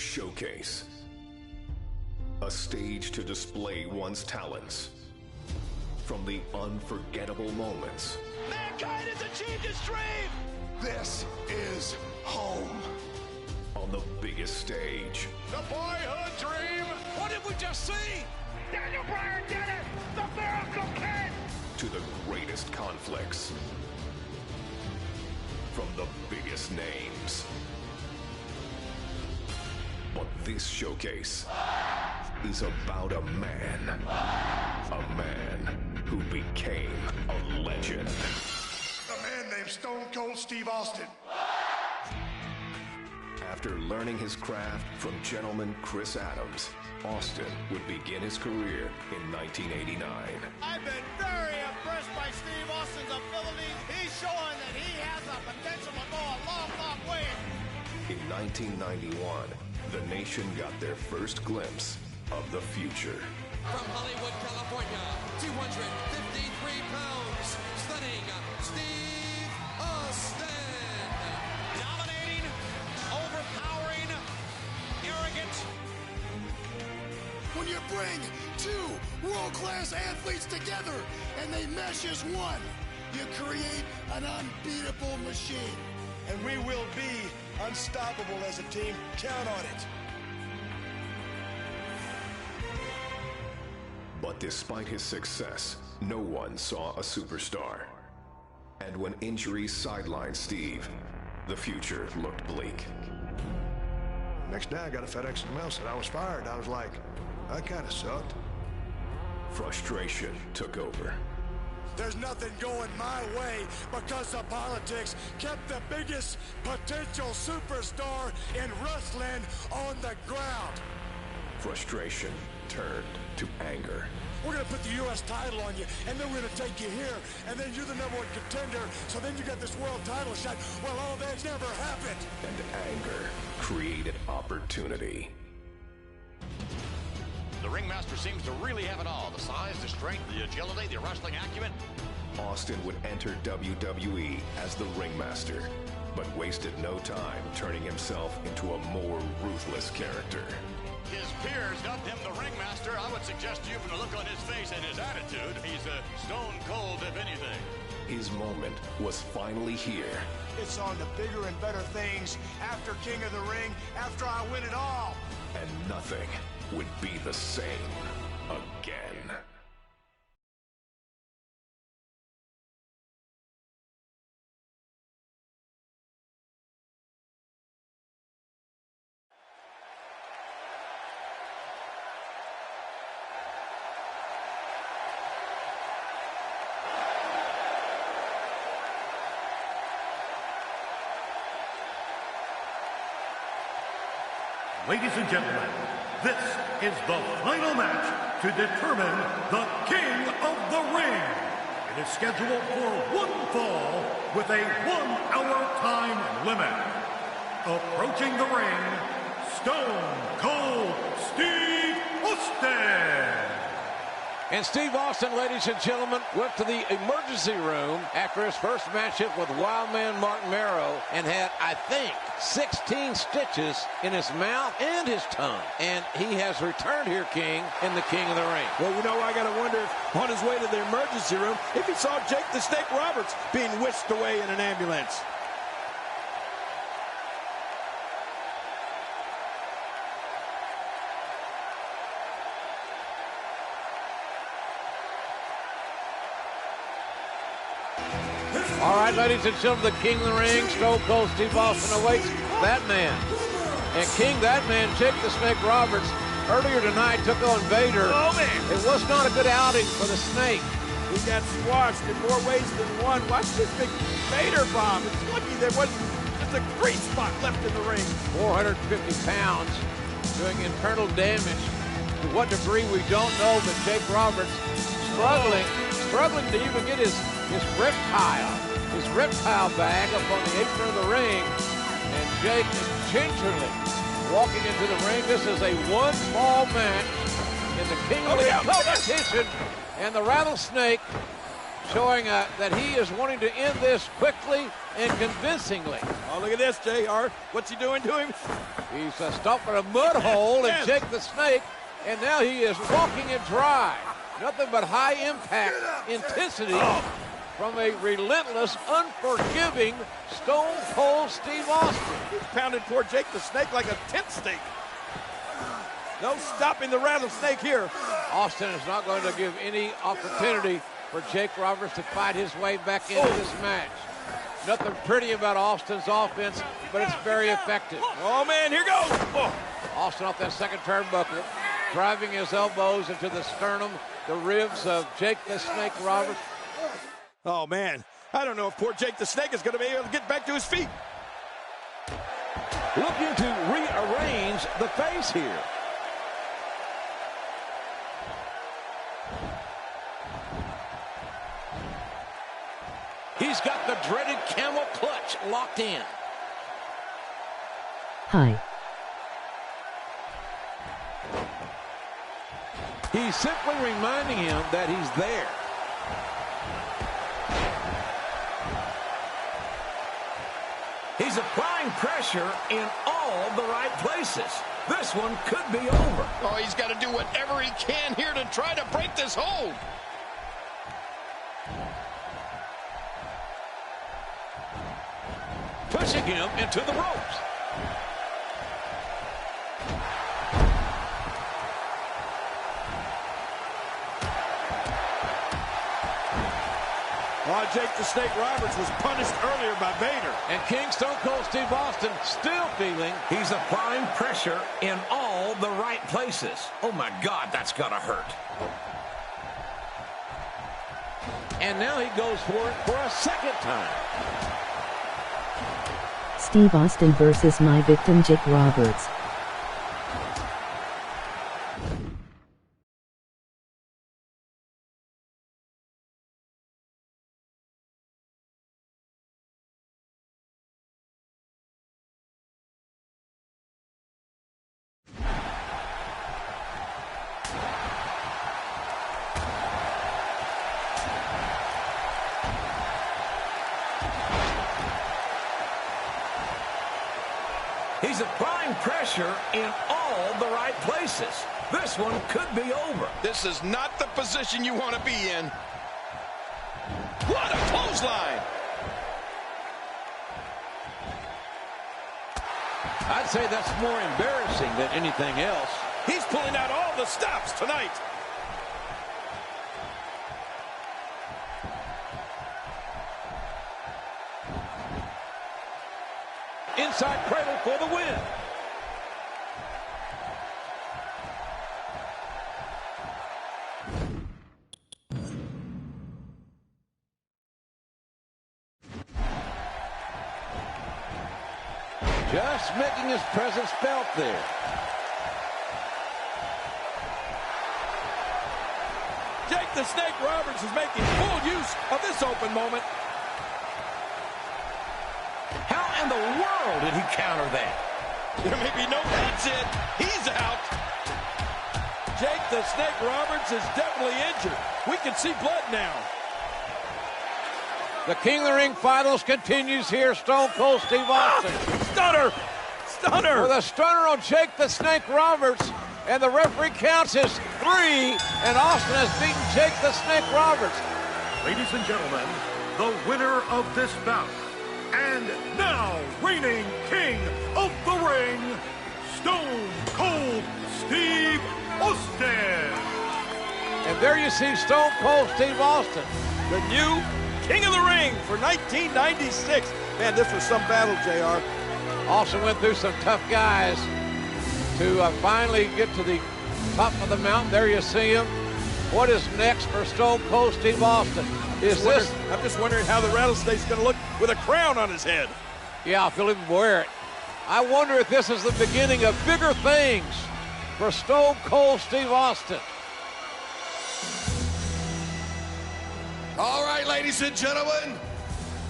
Showcase. A stage to display one's talents. From the unforgettable moments. Mankind has achieved his dream! This is home. On the biggest stage. The boyhood dream! What did we just see? Daniel Bryan did it! The Miracle Kid! To the greatest conflicts. From the biggest names. But this showcase is about a man. A man who became a legend. A man named Stone Cold Steve Austin. After learning his craft from gentleman Chris Adams, Austin would begin his career in 1989. I've been very impressed by Steve Austin's abilities. He's showing that he has the potential to go a long, long way. In 1991, the nation got their first glimpse of the future. From Hollywood, California, 253 pounds, stunning Steve Austin. Dominating, overpowering, arrogant. When you bring two world-class athletes together and they mesh as one, you create an unbeatable machine. And we will be unstoppable as a team. Count on it. But despite his success, no one saw a superstar. And when injuries sidelined Steve, the future looked bleak. Next day, I got a FedEx in the mail, said I was fired. I was like, that kind of sucked. Frustration took over. There's nothing going my way because the politics kept the biggest potential superstar in wrestling on the ground. Frustration turned to anger. We're going to put the U.S. title on you, and then we're going to take you here, and then you're the #1 contender, so then you got this world title shot. Well, all that never happened. And anger created opportunity. The ringmaster seems to really have it all. The size, the strength, the agility, the wrestling acumen. Austin would enter WWE as the ringmaster, but wasted no time turning himself into a more ruthless character. His peers dubbed him the ringmaster. I would suggest to you from the look on his face and his attitude, he's a stone cold if anything. His moment was finally here. It's on to bigger and better things after King of the Ring, after I win it all. And nothing would be the same again. Ladies and gentlemen, this is the final match to determine the King of the Ring. It is scheduled for one fall with a 1-hour time limit. Approaching the ring, Stone Cold Steve Austin. And Steve Austin, ladies and gentlemen, went to the emergency room after his first matchup with Wildman Martin Marrow and had, I think, 16 stitches in his mouth and his tongue. And he has returned here, King, in the King of the Ring. Well, you know, I got to wonder if on his way to the emergency room, if he saw Jake the Snake Roberts being whisked away in an ambulance. All right, ladies and gentlemen, the King of the Ring, Stone Cold Steve Austin awaits that man. And King, that man, Jake the Snake Roberts, earlier tonight took on Vader. Oh, man. It was not a good outing for the Snake. He got squashed in more ways than one. Watch this big Vader bomb. It's lucky there wasn't just a great spot left in the ring. 450 pounds doing internal damage. To what degree, we don't know, but Jake Roberts struggling to even get his reptile bag up on the apron of the ring. And Jake gingerly walking into the ring. This is a one small match in the King of the Ring competition. And the Rattlesnake showing that he is wanting to end this quickly and convincingly. Oh, look at this, JR. What's he doing to him? He's stomping a mud hole in Jake the Snake, and now he is walking it dry. Nothing but high impact intensity from a relentless, unforgiving Stone Cold Steve Austin. He's pounded poor Jake the Snake like a tent stake. No stopping the rattlesnake here. Austin is not going to give any opportunity for Jake Roberts to fight his way back into this match. Nothing pretty about Austin's offense, but it's very effective. Oh, man, here goes. Oh. Austin off that second turnbuckle, driving his elbows into the sternum, the ribs of Jake the Snake Roberts. Oh, man. I don't know if poor Jake the Snake is going to be able to get back to his feet. Looking to rearrange the face here. He's got the dreaded camel clutch locked in. Hi. He's simply reminding him that he's there. He's applying pressure in all the right places. This one could be over. Oh, he's got to do whatever he can here to try to break this hold. Pushing him into the ropes. Oh, Jake the Snake Roberts was punished earlier by Vader. And King Stone Cold Steve Austin still feeling. He's applying pressure in all the right places. Oh, my God, that's got to hurt. And now he goes for it for a second time. Steve Austin versus my victim Jake Roberts. He's applying pressure in all the right places. This one could be over. This is not the position you want to be in. What a clothesline! I'd say that's more embarrassing than anything else. He's pulling out all the stops tonight. Inside cradle for the win. Just making his presence felt there. Jake the Snake Roberts is making full use of this open moment. How in the world did he counter that? There may be no, that's it. He's out. Jake the Snake Roberts is definitely injured. We can see blood now. The King of the Ring finals continues here. Stone Cold Steve Austin. Stunner! Stunner! With a stunner on Jake the Snake Roberts. And the referee counts as 3. And Austin has beaten Jake the Snake Roberts. Ladies and gentlemen, the winner of this bout, and now reigning King of the Ring, Stone Cold Steve Austin. And there you see Stone Cold Steve Austin, the new King of the Ring for 1996. Man, this was some battle, JR. Austin went through some tough guys to finally get to the top of the mountain. There you see him. What is next for Stone Cold Steve Austin? I'm just wondering how the rattlesnake's going to look with a crown on his head. Yeah, if he'll even wear it. I wonder if this is the beginning of bigger things for Stone Cold Steve Austin. All right, ladies and gentlemen,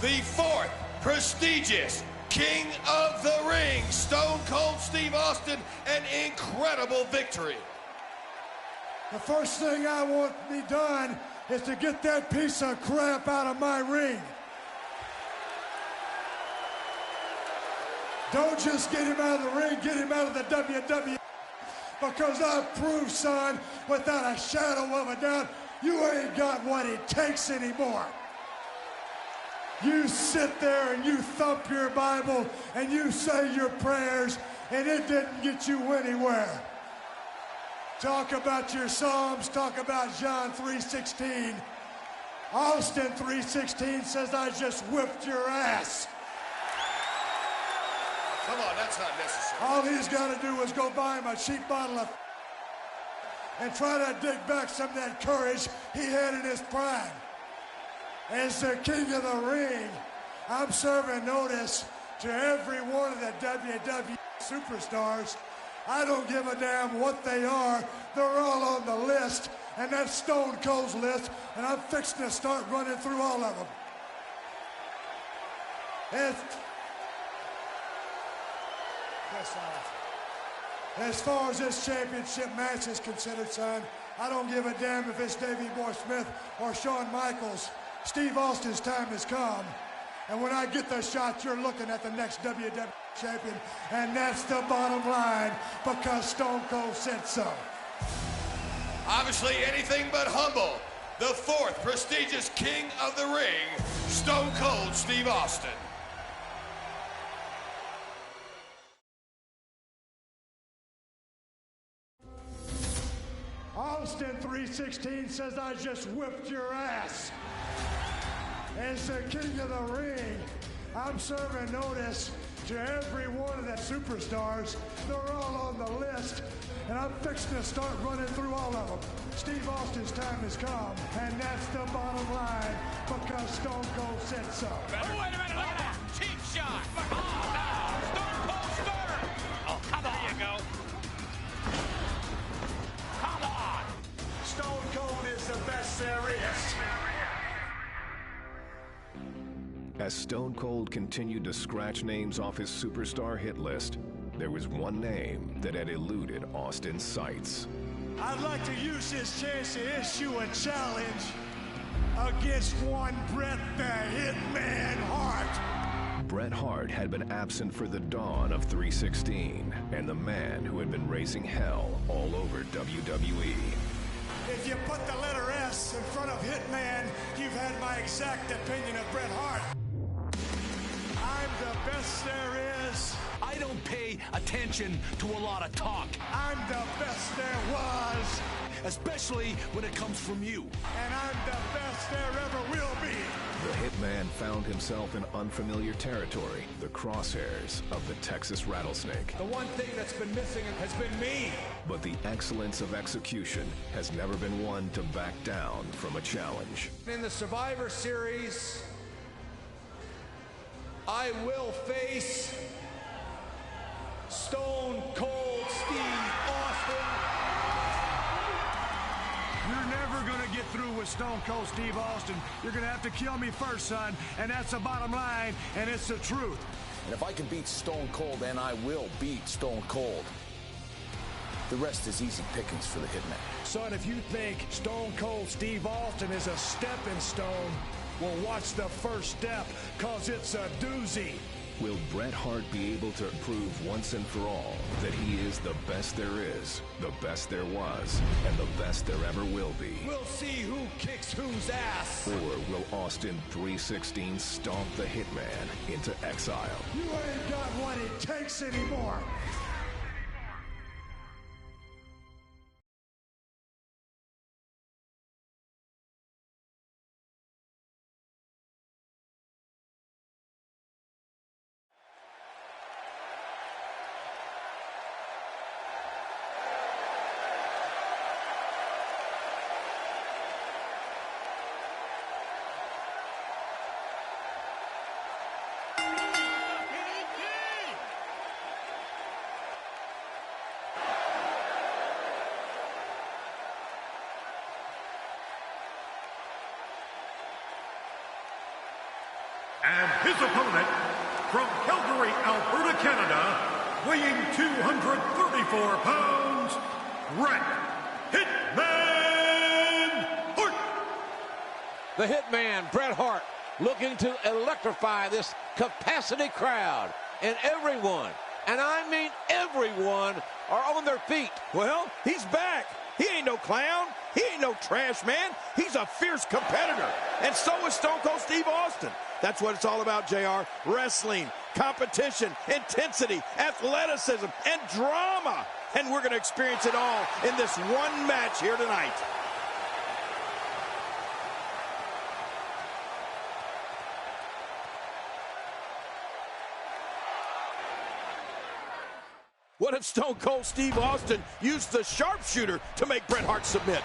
the 4th prestigious King of the Ring, Stone Cold Steve Austin, an incredible victory. The first thing I want to be done is to get that piece of crap out of my ring. Don't just get him out of the ring, get him out of the WWE. Because I've proved, son, without a shadow of a doubt, you ain't got what it takes anymore. You sit there and you thump your Bible and you say your prayers, and it didn't get you anywhere. Talk about your Psalms, talk about John 3:16. Austin 3:16 says, I just whipped your ass. Come on, that's not necessary. All he's got to do is go buy him a cheap bottle of and try to dig back some of that courage he had in his prime. As the king of the ring, I'm serving notice to every one of the WWE superstars. I don't give a damn what they are. They're all on the list, and that's Stone Cold's list, and I'm fixing to start running through all of them. As far as this championship match is considered, son, I don't give a damn if it's Davey Boy Smith or Shawn Michaels. Steve Austin's time has come. And when I get the shot, you're looking at the next WWE champion. And that's the bottom line, because Stone Cold said so. Obviously anything but humble. The fourth prestigious king of the ring, Stone Cold Steve Austin. Austin 3:16 says, I just whipped your ass. As the king of the ring, I'm serving notice to every one of the superstars. They're all on the list, and I'm fixing to start running through all of them. Steve Austin's time has come, and that's the bottom line, because Stone Cold said so. Oh, wait a minute, look at that. Cheap shot. Oh, no. Stone Cold Stunner. Oh, come on. There you go. Come on. Stone Cold is the best there is. As Stone Cold continued to scratch names off his superstar hit list, there was one name that had eluded Austin's sights. I'd like to use this chance to issue a challenge against one Bret the Hitman Hart. Bret Hart had been absent for the dawn of 3:16, and the man who had been raising hell all over WWE. If you put the letter S in front of Hitman, you've had my exact opinion of Bret Hart. I'm the best there is. I don't pay attention to a lot of talk. I'm the best there was. Especially when it comes from you. And I'm the best there ever will be. The Hitman found himself in unfamiliar territory, the crosshairs of the Texas Rattlesnake. The one thing that's been missing has been me. But the excellence of execution has never been one to back down from a challenge. In the Survivor Series, I will face Stone Cold Steve Austin. You're never going to get through with Stone Cold Steve Austin. You're going to have to kill me first, son. And that's the bottom line, and it's the truth. And if I can beat Stone Cold, then I will beat Stone Cold. The rest is easy pickings for the Hitman. Son, if you think Stone Cold Steve Austin is a stepping stone, well, watch the first step, because it's a doozy. Will Bret Hart be able to prove once and for all that he is the best there is, the best there was, and the best there ever will be? We'll see who kicks whose ass. Or will Austin 3:16 stomp the Hitman into exile? You ain't got what it takes anymore. And his opponent, from Calgary, Alberta, Canada, weighing 234 pounds, Bret Hitman Hart. The Hitman, Bret Hart, looking to electrify this capacity crowd. And everyone, and I mean everyone, are on their feet. Well, he's back. He ain't no clown. He ain't no trash man. He's a fierce competitor. And so is Stone Cold Steve Austin. That's what it's all about, JR. Wrestling, competition, intensity, athleticism, and drama. And we're going to experience it all in this one match here tonight. What if Stone Cold Steve Austin used the sharpshooter to make Bret Hart submit?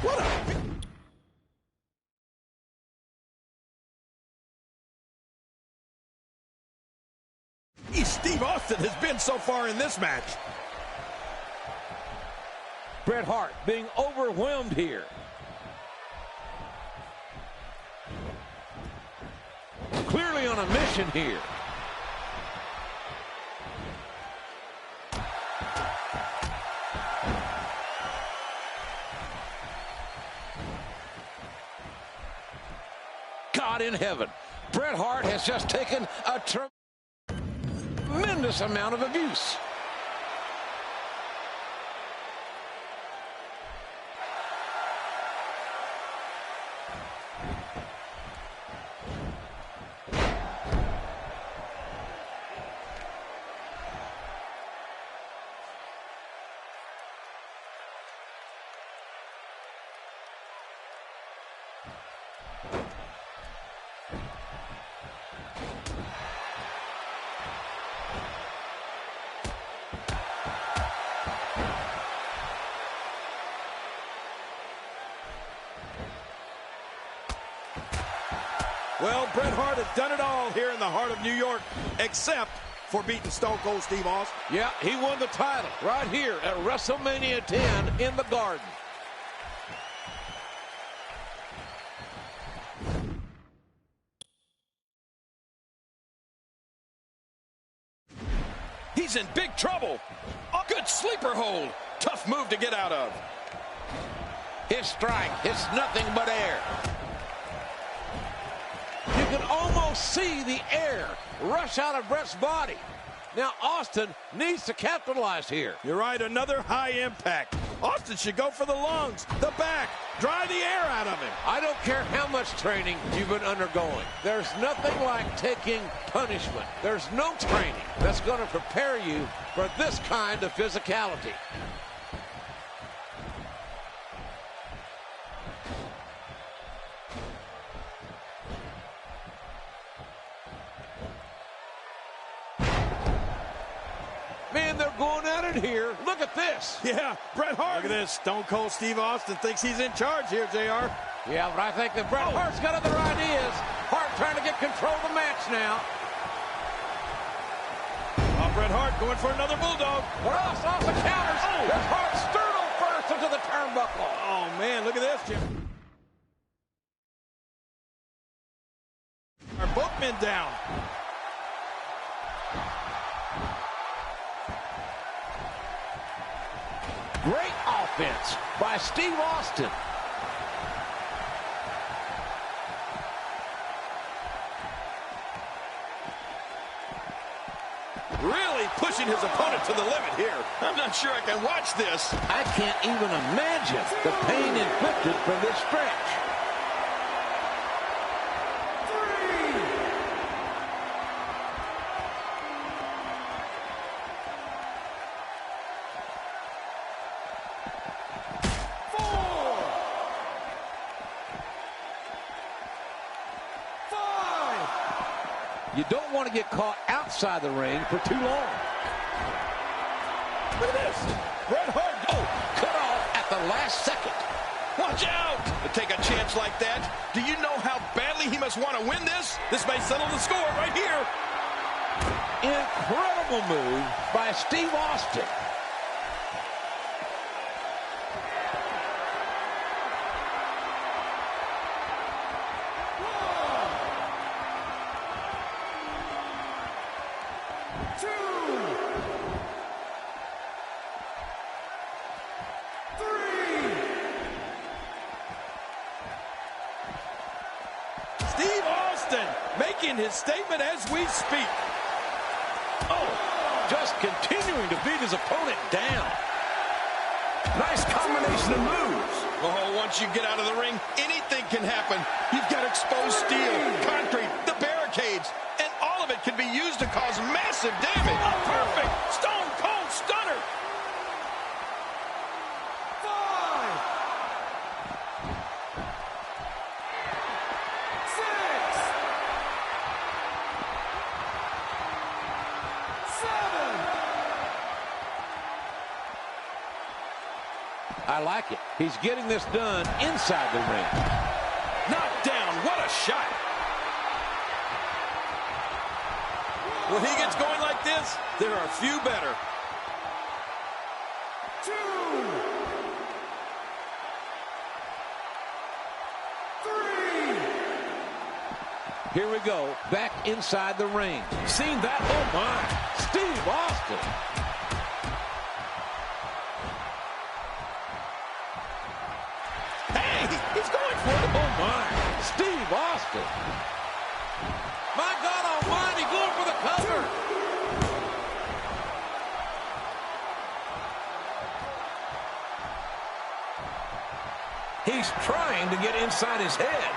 What a... Steve Austin has been so far in this match. Bret Hart being overwhelmed here. Clearly on a mission here. God in heaven, Bret Hart has just taken a tremendous amount of abuse. Well, Bret Hart has done it all here in the heart of New York, except for beating Stone Cold Steve Austin. Yeah, he won the title right here at WrestleMania 10 in the Garden. He's in big trouble. A good sleeper hold. Tough move to get out of. His strike hits nothing but air. You can almost see the air rush out of Bret's body. Now Austin needs to capitalize here. You're right, another high impact. Austin should go for the lungs, the back, dry the air out of him. I don't care how much training you've been undergoing. There's nothing like taking punishment. There's no training that's going to prepare you for this kind of physicality. Man, they're going at it here. Look at this. Yeah, Bret Hart. Look at this. Stone Cold Steve Austin thinks he's in charge here, JR. Yeah, but I think that Bret Hart's got other ideas. Hart trying to get control of the match now. Oh, Bret Hart going for another bulldog. Cross off the counters. Bret Hart sternal first into the turnbuckle. Oh, man, look at this, Jim. Are both men down. Great offense by Steve Austin. Really pushing his opponent to the limit here. I'm not sure I can watch this. I can't even imagine the pain inflicted from this stretch. You don't want to get caught outside the ring for too long. Look at this. Bret Hart. Oh, cut off at the last second. Watch out. To take a chance like that, do you know how badly he must want to win this? This may settle the score right here. Incredible move by Steve Austin. making his statement as we speak. Oh, just continuing to beat his opponent down. Nice combination of moves. Oh, once you get out of the ring, anything can happen. You've got exposed steel, concrete, the barricades, and all of it can be used to cause massive damage. A perfect Stone Cold Stunner. 5, 6, 7. I like it. He's getting this done inside the ring. Knocked down. What a shot. When he gets going like this, there are few better. 2, 3. Here we go. Back inside the ring. Seen that? Oh, my. Steve Austin. He's going for it. Oh, my. Steve Austin. My God almighty, going for the cover. He's trying to get inside his head.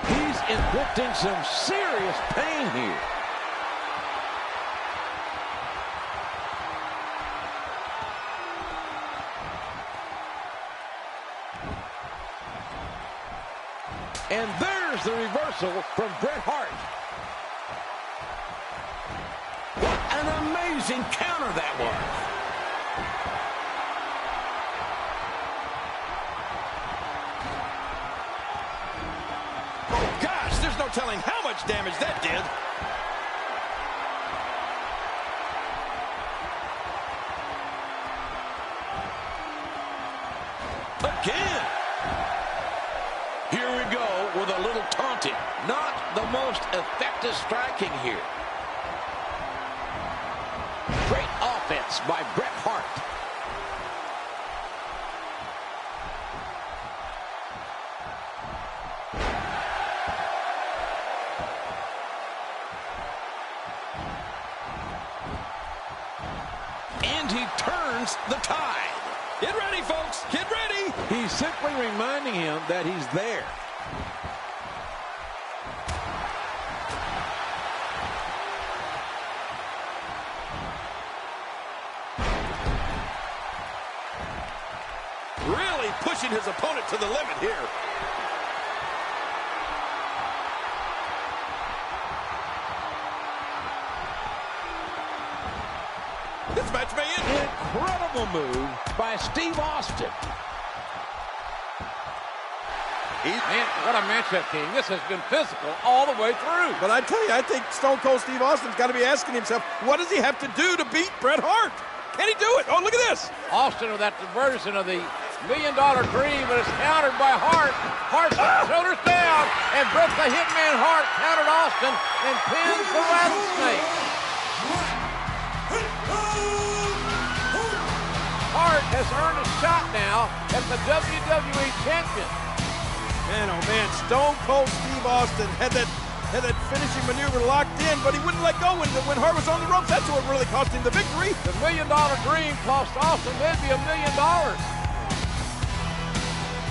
He's inflicting some serious pain here. And there's the reversal from Bret Hart. What an amazing counter that was. Oh, gosh, there's no telling how much damage that did. Again. Here we go with a little taunting. Not the most effective striking here. Great offense by Bret Hart. And he turns the tide. Get ready, folks. Get ready. He's simply reminding him that he's there. Really pushing his opponent to the limit here. This match may end. Incredible move by Steve Austin. Man, what a matchup, King. This has been physical all the way through. But I tell you, I think Stone Cold Steve Austin's got to be asking himself, what does he have to do to beat Bret Hart? Can he do it? Oh, look at this. Austin with that diversion of the $1 Million Dream, but it's countered by Hart. Hart shoulders down, and Bret the Hitman Hart countered Austin and pins the Rattlesnake. Hart has earned a shot now at the WWE Champion. Man, oh man, Stone Cold Steve Austin had that finishing maneuver locked in, but he wouldn't let go when Hart was on the ropes. That's what really cost him the victory. The $1 Million Dream cost Austin maybe $1 million.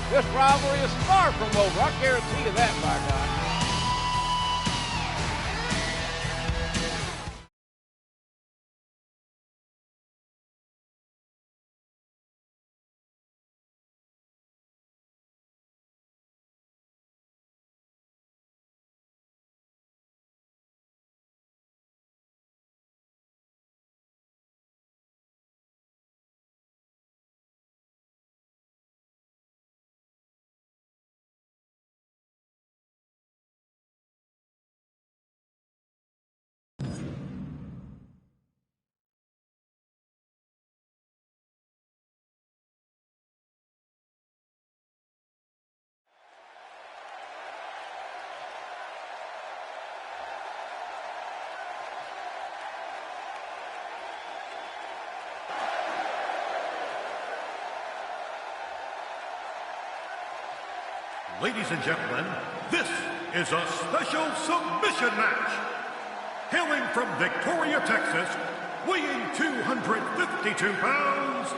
This rivalry is far from over. I guarantee you that, by God. Ladies and gentlemen, this is a special submission match. Hailing from Victoria, Texas, weighing 252 pounds,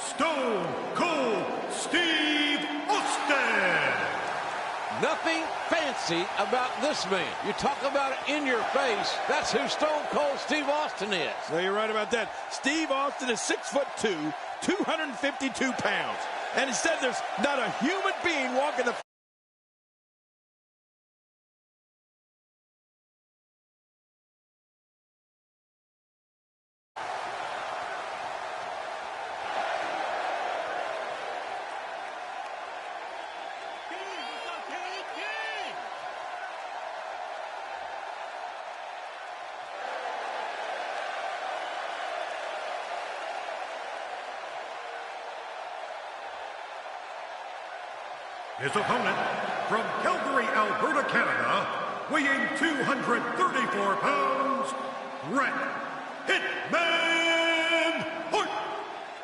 Stone Cold Steve Austin. Nothing fancy about this man. You talk about it in your face. That's who Stone Cold Steve Austin is. So you're right about that. Steve Austin is 6'2", 252 pounds. And instead, there's not a human being walking the His opponent, from Calgary, Alberta, Canada, weighing 234 pounds, Bret Hitman Hart.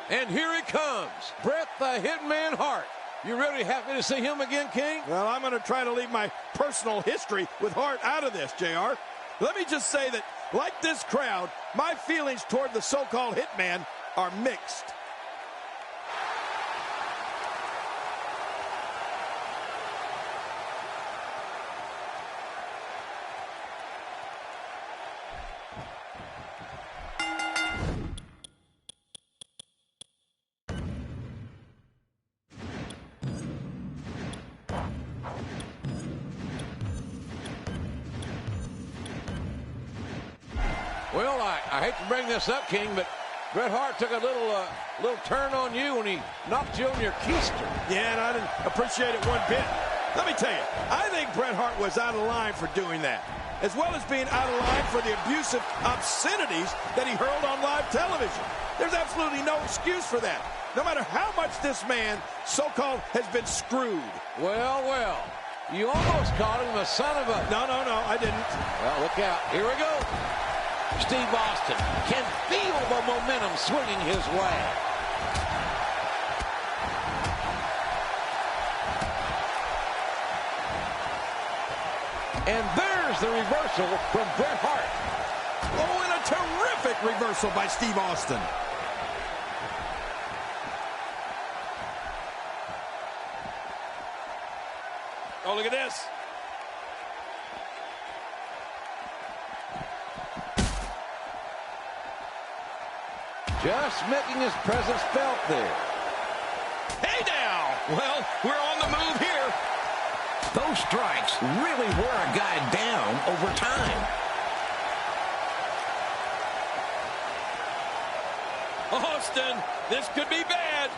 And here he comes, Bret the Hitman Hart. You really happy to see him again, King? Well, I'm going to try to leave my personal history with Hart out of this, JR. Let me just say that, like this crowd, my feelings toward the so-called Hitman are mixed. Well, I hate to bring this up, King, but Bret Hart took a little turn on you when he knocked you on your keister. Yeah, and I didn't appreciate it one bit. Let me tell you, I think Bret Hart was out of line for doing that, as well as being out of line for the abusive obscenities that he hurled on live television. There's absolutely no excuse for that, no matter how much this man, so-called, has been screwed. Well, well, you almost called him a son of a... No, I didn't. Well, look out. Here we go. Steve Austin can feel the momentum swinging his way. And there's the reversal from Bret Hart. Oh, and a terrific reversal by Steve Austin. Oh, look at this. Just making his presence felt there. Hey now! Well, we're on the move here. Those strikes really wear a guy down over time. Austin, this could be bad.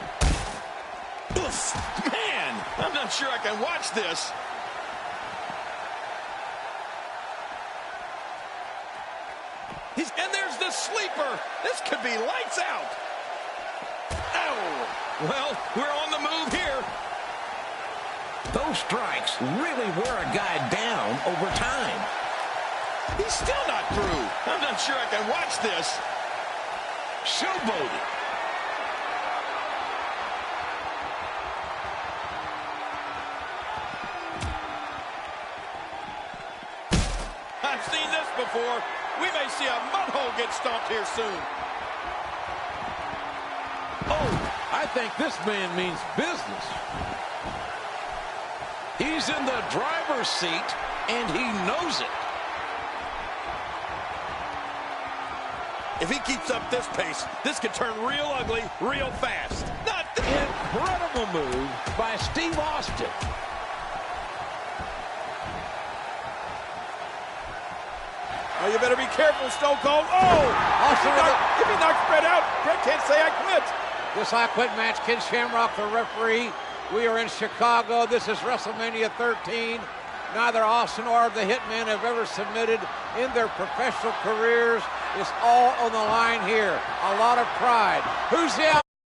Oof, man, I'm not sure I can watch this. And there's the sleeper. This could be lights out. Ow. Well, we're on the move here. Those strikes really wear a guy down over time. He's still not through. I'm not sure I can watch this. Showboating. I've seen this before. We may see a mud hole get stomped here soon. Oh, I think this man means business. He's in the driver's seat, and he knows it. If he keeps up this pace, this could turn real ugly real fast. Not incredible move by Steve Austin. Oh, you better be careful, Stone Cold. Oh! Austin, if he knocks Bret out, Bret can't say I quit. This I Quit match, Ken Shamrock, the referee. We are in Chicago. This is WrestleMania 13. Neither Austin or the Hitman have ever submitted in their professional careers. It's all on the line here. A lot of pride. Who's the out?